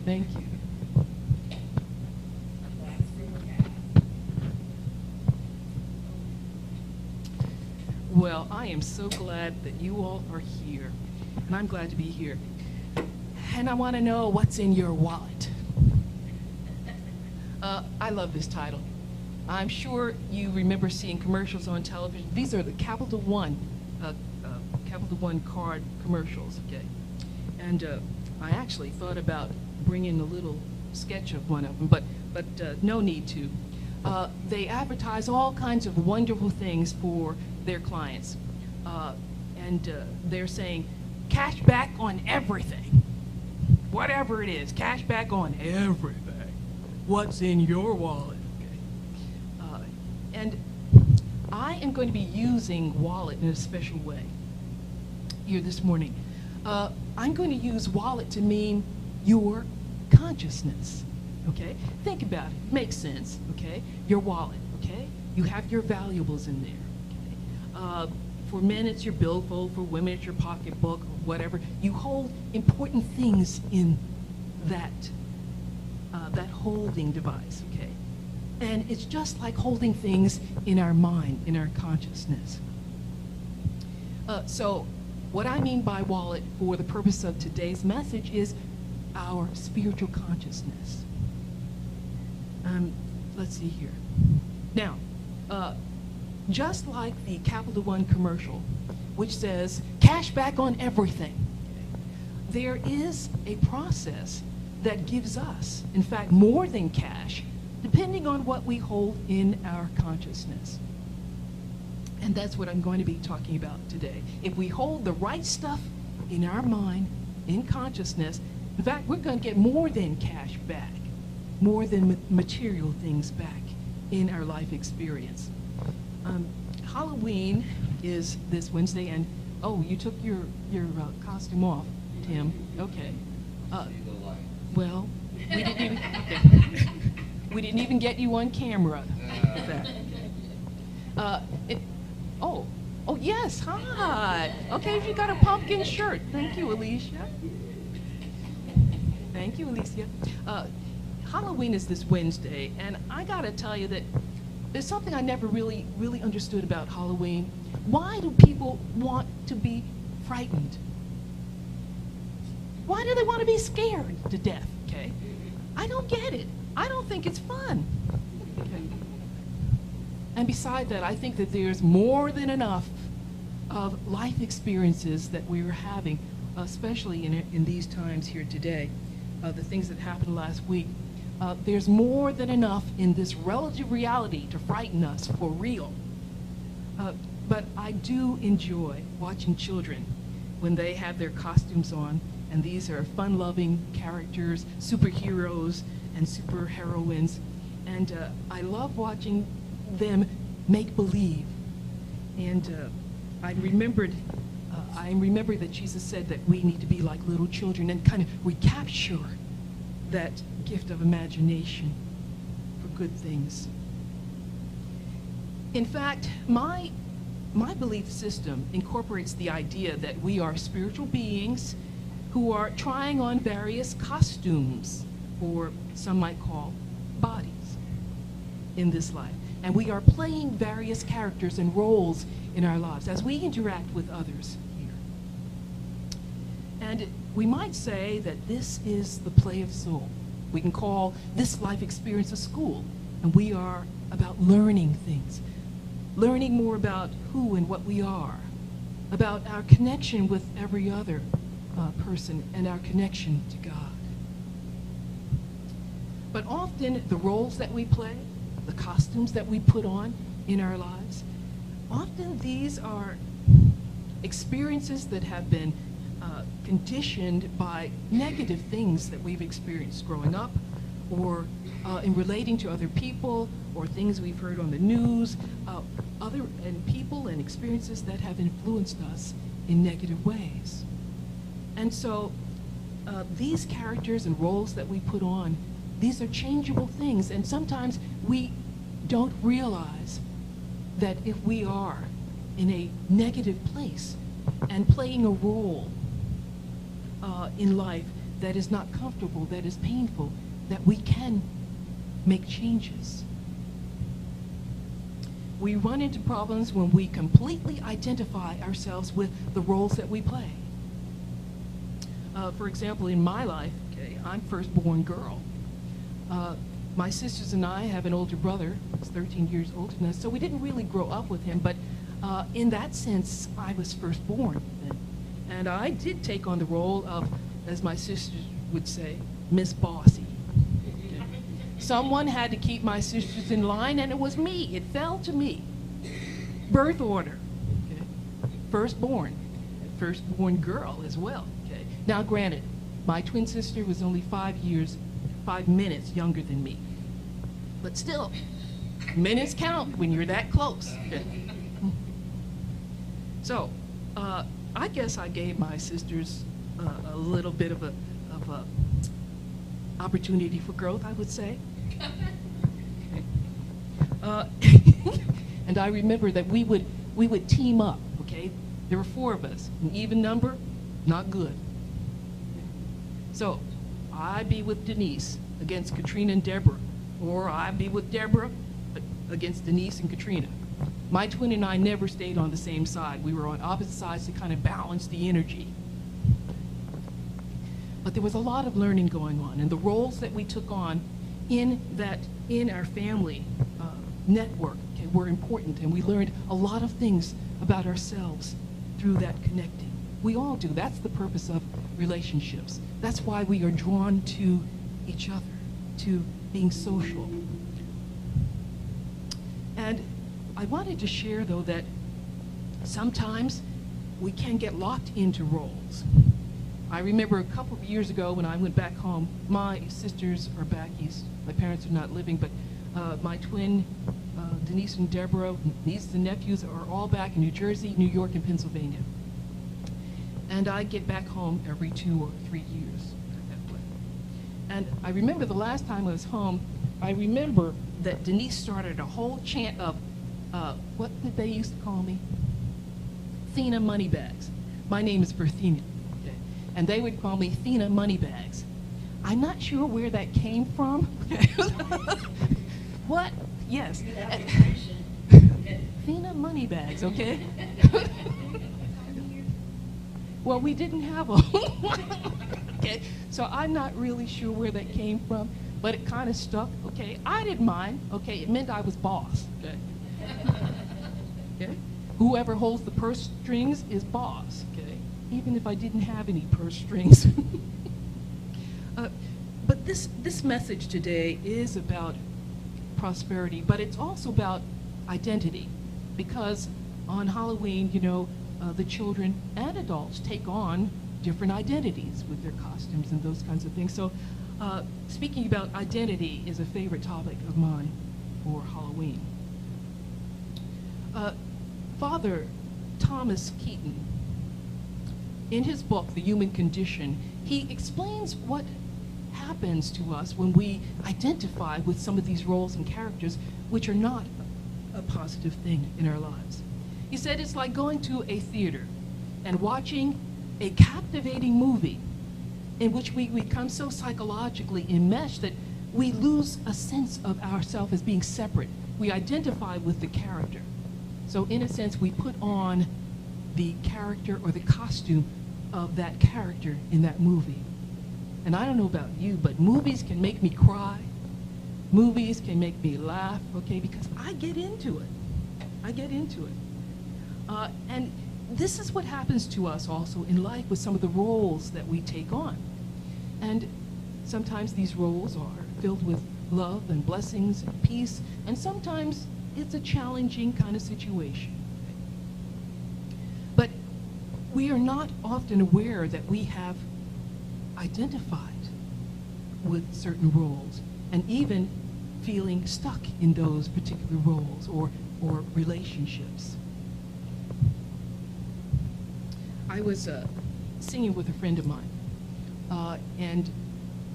Thank you. Well, I am so glad that you all are here, and I'm glad to be here. And I want to know what's in your wallet. I love this title. I'm sure you remember seeing commercials on television. These are the Capital One card commercials, okay? And I actually thought about bringing a little sketch of one of them, but no need to. They advertise all kinds of wonderful things for their clients. And they're saying, cash back on everything. Whatever it is, cash back on everything. What's in your wallet? Okay. And I am going to be using wallet in a special way here this morning. I'm going to use wallet to mean your consciousness, okay? Think about it, it makes sense, okay? Your wallet, okay? You have your valuables in there, okay? For men, it's your billfold. For women, it's your pocketbook or whatever. You hold important things in that holding device, okay? And it's just like holding things in our mind, in our consciousness. So what I mean by wallet for the purpose of today's message is our spiritual consciousness. Let's see here. Now, just like the Capital One commercial, which says, cash back on everything, there is a process that gives us, in fact, more than cash, depending on what we hold in our consciousness. And that's what I'm going to be talking about today. If we hold the right stuff in our mind, in consciousness, in fact, we're going to get more than cash back, more than material things back in our life experience. Halloween is this Wednesday, and oh, you took your costume off, Tim. Okay. Well, we didn't even okay. We didn't even get you on camera. Oh yes, hi. Okay, you got a pumpkin shirt. Thank you, Alicia. Thank you, Alicia. Halloween is this Wednesday, and I gotta tell you that there's something I never really understood about Halloween. Why do people want to be frightened? Why do they want to be scared to death, okay? I don't get it. I don't think it's fun. Okay. And beside that, I think that there's more than enough of life experiences that we are having, especially in these times here today, the things that happened last week. There's more than enough in this relative reality to frighten us for real. But I do enjoy watching children when they have their costumes on, and these are fun-loving characters, superheroes and superheroines, and I love watching them make believe. And I remembered that Jesus said that we need to be like little children and kind of recapture that gift of imagination for good things. In fact, my belief system incorporates the idea that we are spiritual beings who are trying on various costumes, or some might call bodies, in this life. And we are playing various characters and roles in our lives as we interact with others here. And we might say that this is the play of soul. We can call this life experience a school, and we are about learning things, learning more about who and what we are, about our connection with every other person and our connection to God. But often the roles that we play, the costumes that we put on in our lives, often these are experiences that have been conditioned by negative things that we've experienced growing up, or in relating to other people, or things we've heard on the news, and people and experiences that have influenced us in negative ways. And so these characters and roles that we put on, these are changeable things, and sometimes we don't realize that if we are in a negative place and playing a role in life, that is not comfortable, that is painful, that we can make changes. We run into problems when we completely identify ourselves with the roles that we play. For example, in my life, okay, I'm firstborn girl. My sisters and I have an older brother who's 13 years older than us, so we didn't really grow up with him, but in that sense, I was firstborn. And I did take on the role of, as my sisters would say, Miss Bossy. Okay. Someone had to keep my sisters in line, and it was me. It fell to me. Birth order. Okay. Firstborn girl as well. Okay. Now, granted, my twin sister was only 5 minutes younger than me. But still, minutes count when you're that close. Okay. So, I guess I gave my sisters a little bit of a opportunity for growth, I would say. And I remember that we would team up. Okay, there were 4 of us. An even number, not good. So, I'd be with Denise against Katrina and Deborah, or I'd be with Deborah against Denise and Katrina. My twin and I never stayed on the same side. We were on opposite sides to kind of balance the energy. But there was a lot of learning going on, and the roles that we took on in our family network, okay, were important, and we learned a lot of things about ourselves through that connecting. We all do. That's the purpose of relationships. That's why we are drawn to each other, to being social. And I wanted to share, though, that sometimes we can get locked into roles. I remember a couple of years ago when I went back home, my sisters are back east. My parents are not living, but my twin, Denise and Deborah, nieces and nephews are all back in New Jersey, New York, and Pennsylvania. And I get back home every 2 or 3 years. And I remember the last time I was home, I remember that Denise started a whole chant of, what did they used to call me? Thena Moneybags. My name is Berthena, okay? And they would call me Thena Moneybags. I'm not sure where that came from. What? Yes. Thena Moneybags, okay? Well, we didn't have them. Okay, so I'm not really sure where that came from, but it kind of stuck. Okay, I didn't mind. Okay, it meant I was boss. Okay. Okay. Whoever holds the purse strings is boss. Okay, even if I didn't have any purse strings. But this message today is about prosperity, but it's also about identity, because on Halloween, you know, the children and adults take on different identities with their costumes and those kinds of things. So speaking about identity is a favorite topic of mine for Halloween. Father Thomas Keaton, in his book, The Human Condition, he explains what happens to us when we identify with some of these roles and characters which are not a positive thing in our lives. He said it's like going to a theater and watching a captivating movie in which we become so psychologically enmeshed that we lose a sense of ourselves as being separate. We identify with the character. So in a sense, we put on the character or the costume of that character in that movie. And I don't know about you, but movies can make me cry. Movies can make me laugh, okay, because I get into it. I get into it. And this is what happens to us also in life with some of the roles that we take on. And sometimes these roles are filled with love and blessings and peace, and sometimes it's a challenging kind of situation. But we are not often aware that we have identified with certain roles, and even feeling stuck in those particular roles or relationships. I was singing with a friend of mine, and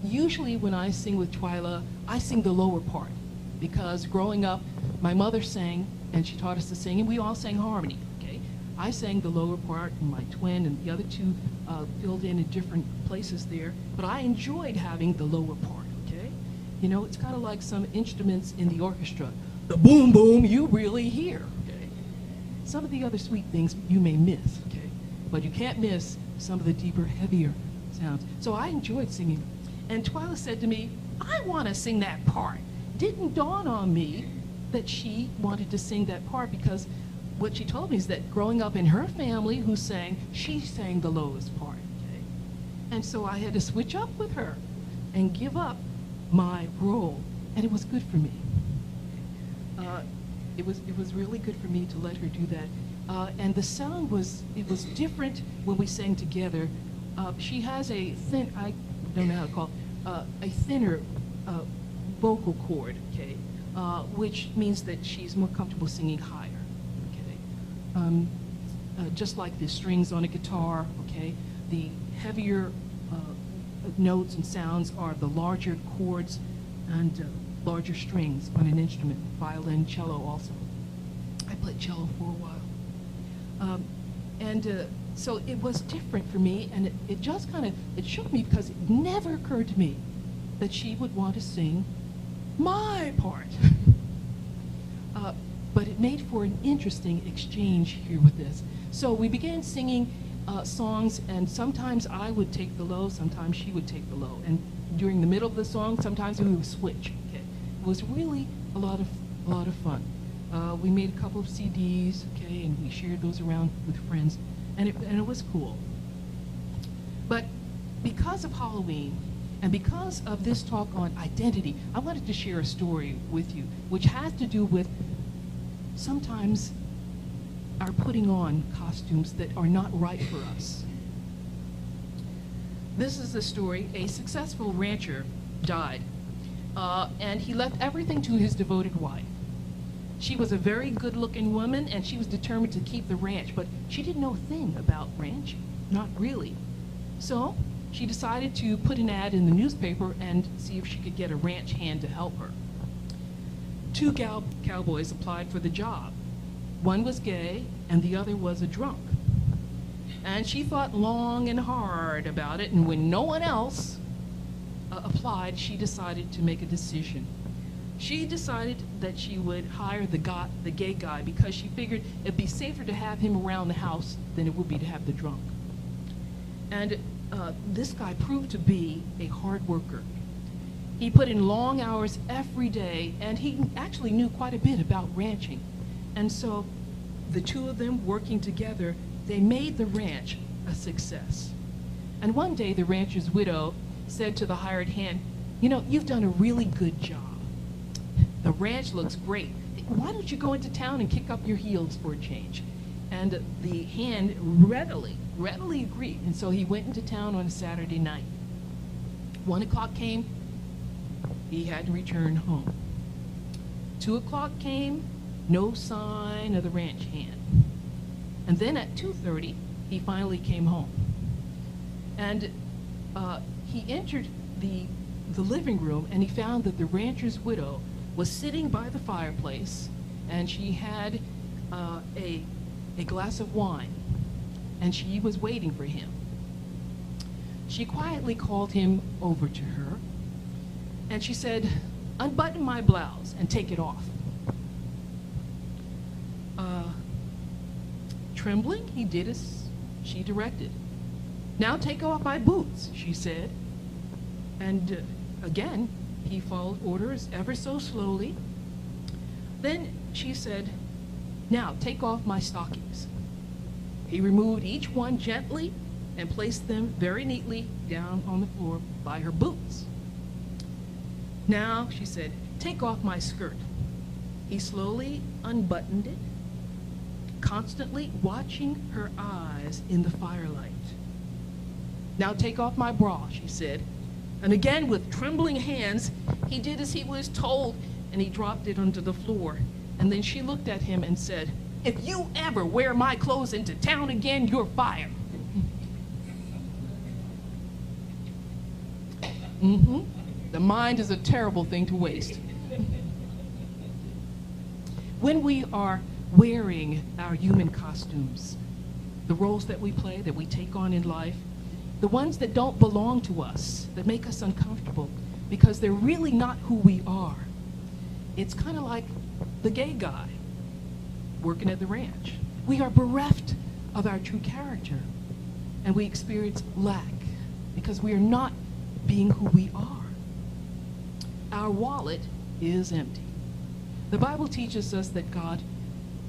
usually when I sing with Twyla, I sing the lower part, because growing up, my mother sang, and she taught us to sing, and we all sang harmony, okay? I sang the lower part, and my twin and the other two filled in different places there. But I enjoyed having the lower part, okay? You know, it's kind of like some instruments in the orchestra. The boom, boom, you really hear, okay? Some of the other sweet things you may miss, okay? But you can't miss some of the deeper, heavier sounds. So I enjoyed singing. And Twyla said to me, I want to sing that part. Didn't dawn on me that she wanted to sing that part, because what she told me is that growing up in her family who sang, she sang the lowest part, okay? And so I had to switch up with her and give up my role, and it was good for me. It was really good for me to let her do that. And the sound was different when we sang together. She has a thin, I don't know how to call it, a thinner vocal cord, okay, which means that she's more comfortable singing higher, okay. Just like the strings on a guitar, okay, the heavier notes and sounds are the larger chords and larger strings on an instrument, violin, cello also. I played cello for a while. So it was different for me, and it just kind of, it shook me, because it never occurred to me that she would want to sing my part. But it made for an interesting exchange here with this. So we began singing songs, and sometimes I would take the low, sometimes she would take the low. And during the middle of the song, sometimes we would switch. Okay, it was really a lot of fun. We made a couple of CDs, okay, and we shared those around with friends, and it was cool. But because of Halloween, and because of this talk on identity, I wanted to share a story with you, which has to do with sometimes our putting on costumes that are not right for us. This is the story. A successful rancher died, and he left everything to his devoted wife. She was a very good-looking woman, and she was determined to keep the ranch, but she didn't know a thing about ranching, not really. So she decided to put an ad in the newspaper and see if she could get a ranch hand to help her. Two cowboys applied for the job. One was gay, and the other was a drunk. And she thought long and hard about it, and when no one else applied, she decided to make a decision. She decided that she would hire the gay guy, because she figured it'd be safer to have him around the house than it would be to have the drunk. And this guy proved to be a hard worker. He put in long hours every day, and he actually knew quite a bit about ranching. And so the two of them working together, they made the ranch a success. And one day the rancher's widow said to the hired hand, "You know, you've done a really good job. The ranch looks great. Why don't you go into town and kick up your heels for a change?" And the hand readily agreed. And so he went into town on a Saturday night. 1 o'clock came, he had to return home. 2 o'clock came, no sign of the ranch hand. And then at 2:30, he finally came home. And he entered the living room, and he found that the rancher's widow was sitting by the fireplace, and she had a glass of wine, and she was waiting for him. She quietly called him over to her, and she said, "Unbutton my blouse and take it off." Trembling, he did as she directed. "Now take off my boots," she said. And again, he followed orders ever so slowly. Then she said, "Now take off my stockings." He removed each one gently and placed them very neatly down on the floor by her boots. "Now," she said, "take off my skirt." He slowly unbuttoned it, constantly watching her eyes in the firelight. "Now take off my bra," she said. And again, with trembling hands, he did as he was told, and he dropped it onto the floor. And then she looked at him and said, "If you ever wear my clothes into town again, you're fired." The mind is a terrible thing to waste. When we are wearing our human costumes, the roles that we play, that we take on in life, the ones that don't belong to us, that make us uncomfortable, because they're really not who we are. It's kind of like the gay guy working at the ranch. We are bereft of our true character, and we experience lack because we are not being who we are. Our wallet is empty. The Bible teaches us that God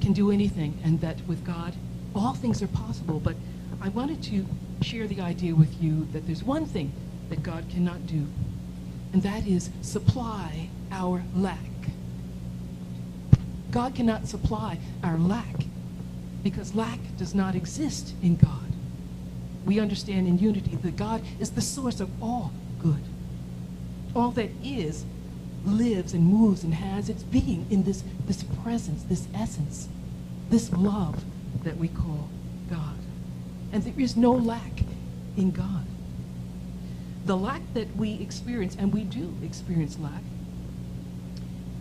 can do anything, and that with God, all things are possible. But I wanted to share the idea with you that there's one thing that God cannot do, and that is supply our lack. God cannot supply our lack because lack does not exist in God. We understand in unity that God is the source of all good. All that is, lives and moves and has its being in this presence, this essence, this love that we call God. And there is no lack in God. The lack that we experience, and we do experience lack,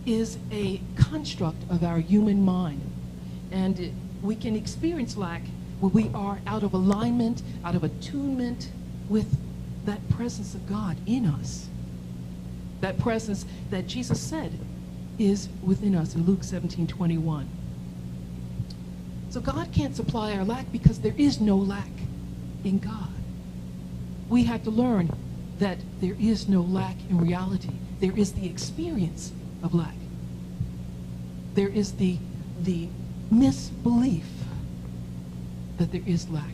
is a construct of our human mind. And we can experience lack when we are out of alignment, out of attunement with that presence of God in us. That presence that Jesus said is within us in Luke 17:21. So God can't supply our lack because there is no lack in God. We have to learn that there is no lack in reality. There is the experience of lack. There is the misbelief that there is lack.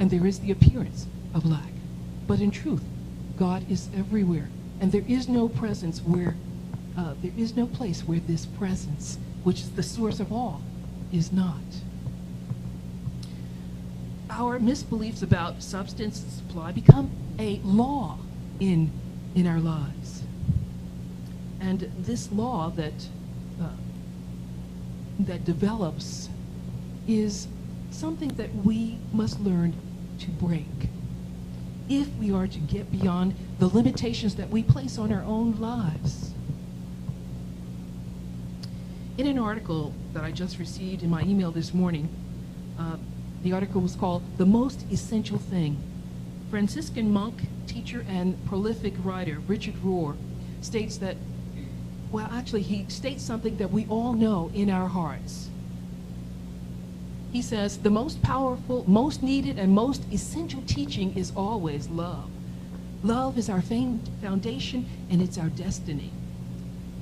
And there is the appearance of lack. But in truth, God is everywhere. And there is no presence where, there is no place where this presence, which is the source of all, is not. Our misbeliefs about substance supply become a law in our lives. And this law that develops is something that we must learn to break if we are to get beyond the limitations that we place on our own lives. In an article that I just received in my email this morning, the article was called "The Most Essential Thing." Franciscan monk, teacher, and prolific writer Richard Rohr states that, well, actually, he states something that we all know in our hearts. He says, the most powerful, most needed, and most essential teaching is always love. Love is our foundation, and it's our destiny.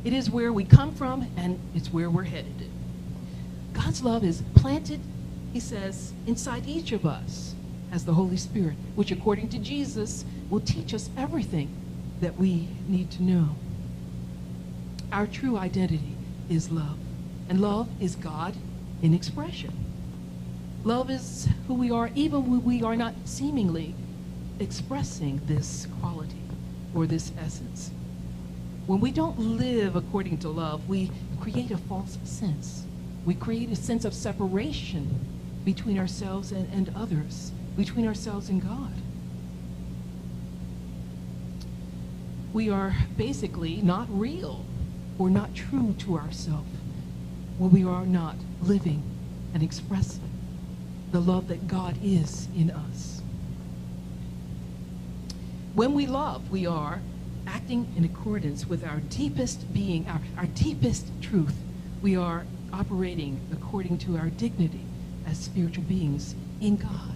It is where we come from, and it's where we're headed. God's love is planted, he says, inside each of us as the Holy Spirit, which according to Jesus will teach us everything that we need to know. Our true identity is love, and love is God in expression. Love is who we are even when we are not seemingly expressing this quality or this essence. When we don't live according to love, we create a false sense. We create a sense of separation between ourselves and others, between ourselves and God. We are basically not real or not true to ourselves when we are not living and expressing the love that God is in us. When we love, we are acting in accordance with our deepest being, our deepest truth. We are operating according to our dignity as spiritual beings in God,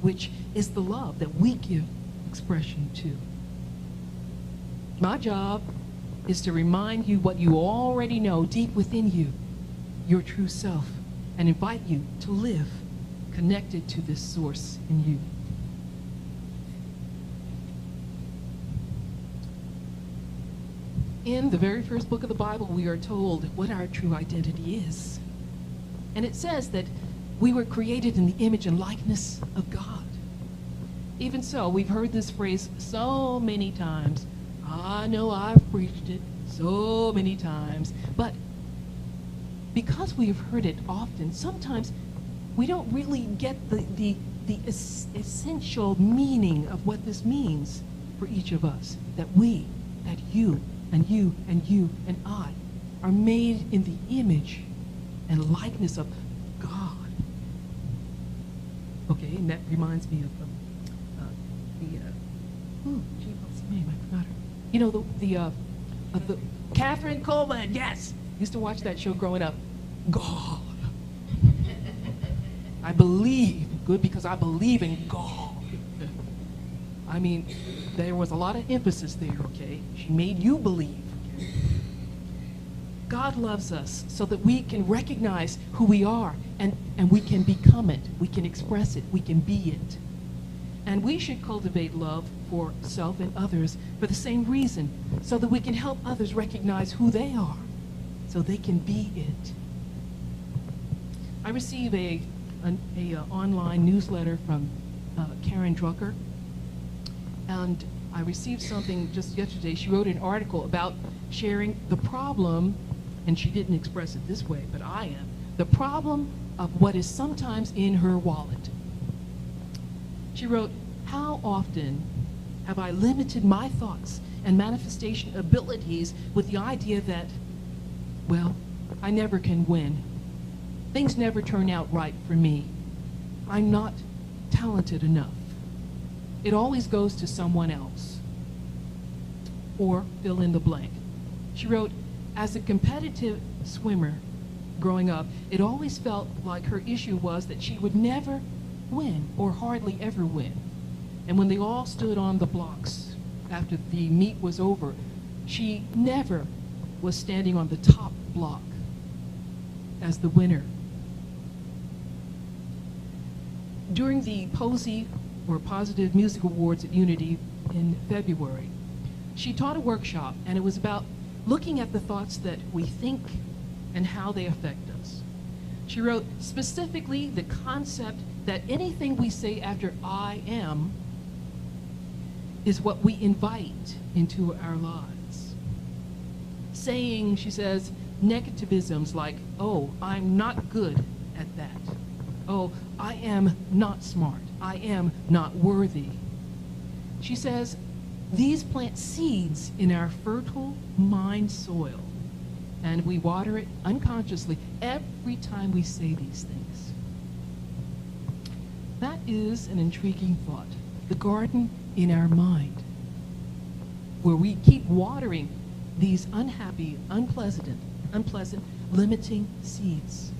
which is the love that we give expression to. My job is to remind you what you already know deep within you, your true self, and invite you to live connected to this source in you. In the very first book of the Bible, we are told what our true identity is. And it says that we were created in the image and likeness of God. Even so, we've heard this phrase so many times. I know I've preached it so many times, but because we have heard it often, sometimes we don't really get the essential meaning of what this means for each of us, that we, that you, and you, and you, and I are made in the image and likeness of God. Okay, and that reminds me of gee, what's her name? I forgot her. You know, the Catherine Coleman, yes! Used to watch that show growing up. God. I believe, good because I believe in God. I mean, there was a lot of emphasis there, okay? She made you believe. Okay? God loves us so that we can recognize who we are and we can become it. We can express it. We can be it. And we should cultivate love for self and others for the same reason, so that we can help others recognize who they are, so they can be it. I receive an online newsletter from Karen Drucker, and I received something just yesterday. She wrote an article about sharing the problem, and she didn't express it this way, but I am, the problem of what is sometimes in her wallet. She wrote, "How often have I limited my thoughts and manifestation abilities with the idea that, well, I never can win. Things never turn out right for me. I'm not talented enough. It always goes to someone else." Or fill in the blank. She wrote, "As a competitive swimmer growing up, it always felt like her issue was that she would never win or hardly ever win. And when they all stood on the blocks after the meet was over, she never was standing on the top block as the winner." During the Posey, or Positive Music Awards at Unity in February, she taught a workshop, and it was about looking at the thoughts that we think and how they affect us. She wrote, specifically the concept that anything we say after "I am" is what we invite into our lives. Saying, she says, negativisms like, "Oh, I'm not good at that. Oh, I am not smart. I am not worthy." She says, these plant seeds in our fertile mind soil, and we water it unconsciously every time we say these things. That is an intriguing thought. The garden in our mind, where we keep watering these unhappy, unpleasant, limiting seeds.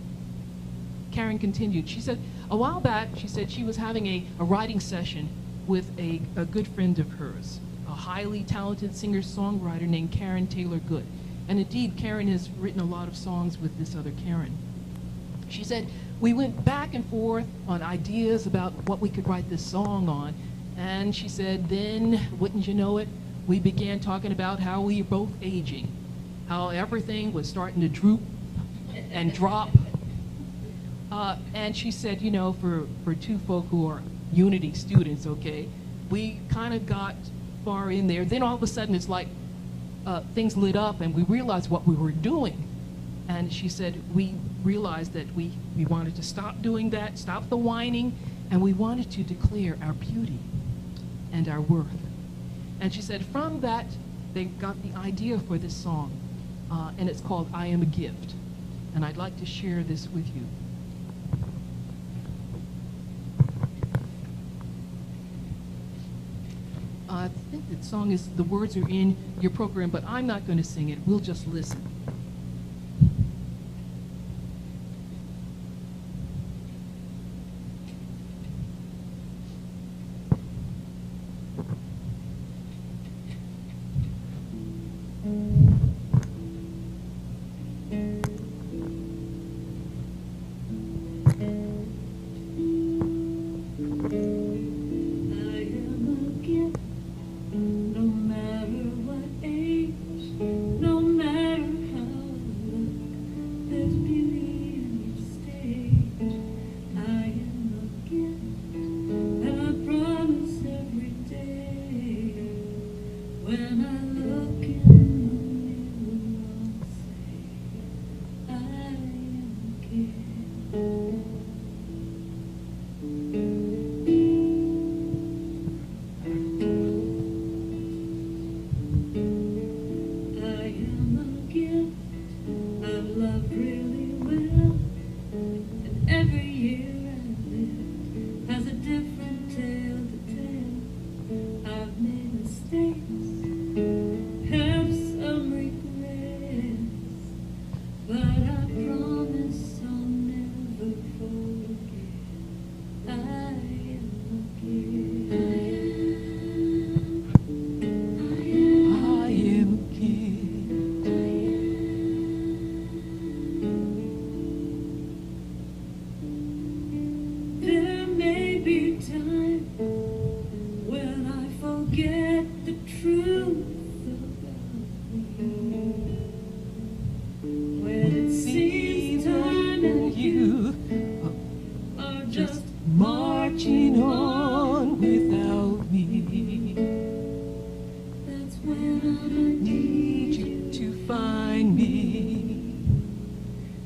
Karen continued. She said, a while back, she said she was having a writing session with a good friend of hers, a highly talented singer-songwriter named Karen Taylor Good. And indeed, Karen has written a lot of songs with this other Karen. She said, we went back and forth on ideas about what we could write this song on. And she said, then, wouldn't you know it, we began talking about how we were both aging, how everything was starting to droop and drop. And she said, you know, for two folk who are Unity students, okay, we kind of got far in there. Then all of a sudden it's like things lit up and we realized what we were doing. And she said, we realized that we wanted to stop doing that, stop the whining, and we wanted to declare our beauty and our worth. And she said, from that, they got the idea for this song, and it's called I Am a Gift. And I'd like to share this with you. I think the song is, the words are in your program, but I'm not going to sing it. We'll just listen. going on without me. That's when I Need you to find me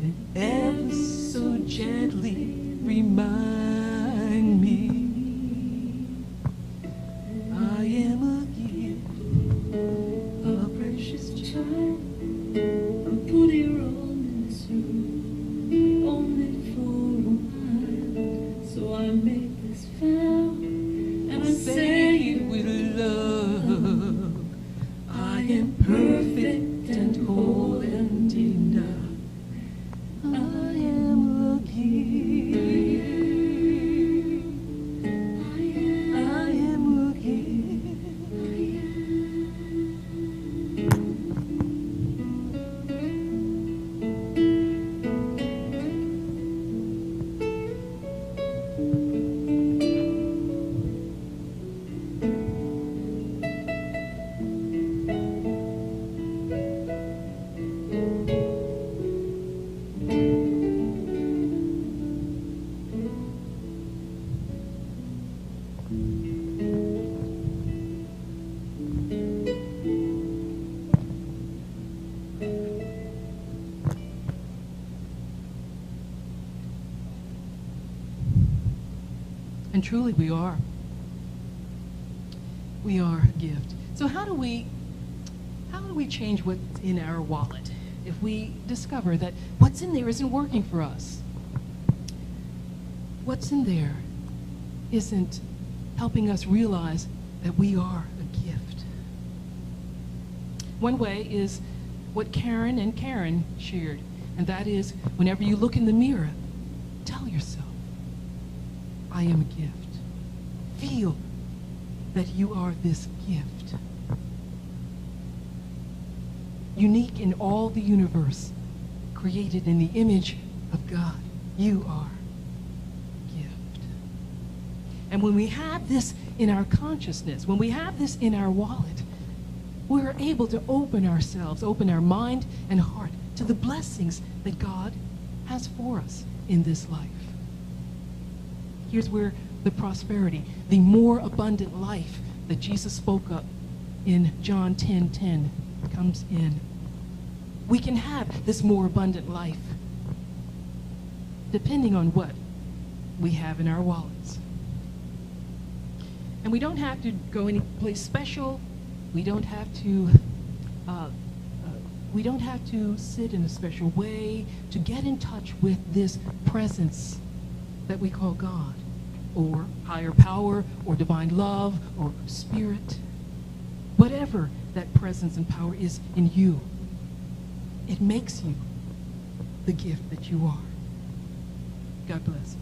and ever so gently remind me I am a gift, a precious child. I'm putting on in this room, only for a while. So I make this vow, and I say it with love. I am perfect and whole and enough. I am a gift. I am a gift. And truly we are. We are a gift. So how do we change what's in our wallet if we discover that what's in there isn't working for us? What's in there isn't helping us realize that we are a gift. One way is what Karen and Karen shared, and that is whenever you look in the mirror, tell yourself, I am a gift. Feel that you are this gift. Unique in all the universe, created in the image of God. You are a gift. And when we have this in our consciousness, when we have this in our wallet, we're able to open ourselves, open our mind and heart to the blessings that God has for us in this life. Here's where the prosperity, the more abundant life that Jesus spoke of in John 10:10 comes in. We can have this more abundant life depending on what we have in our wallets. And we don't have to go any place special. We don't have to sit in a special way to get in touch with this presence that we call God, or higher power, or divine love, or spirit. Whatever that presence and power is in you, it makes you the gift that you are. God bless.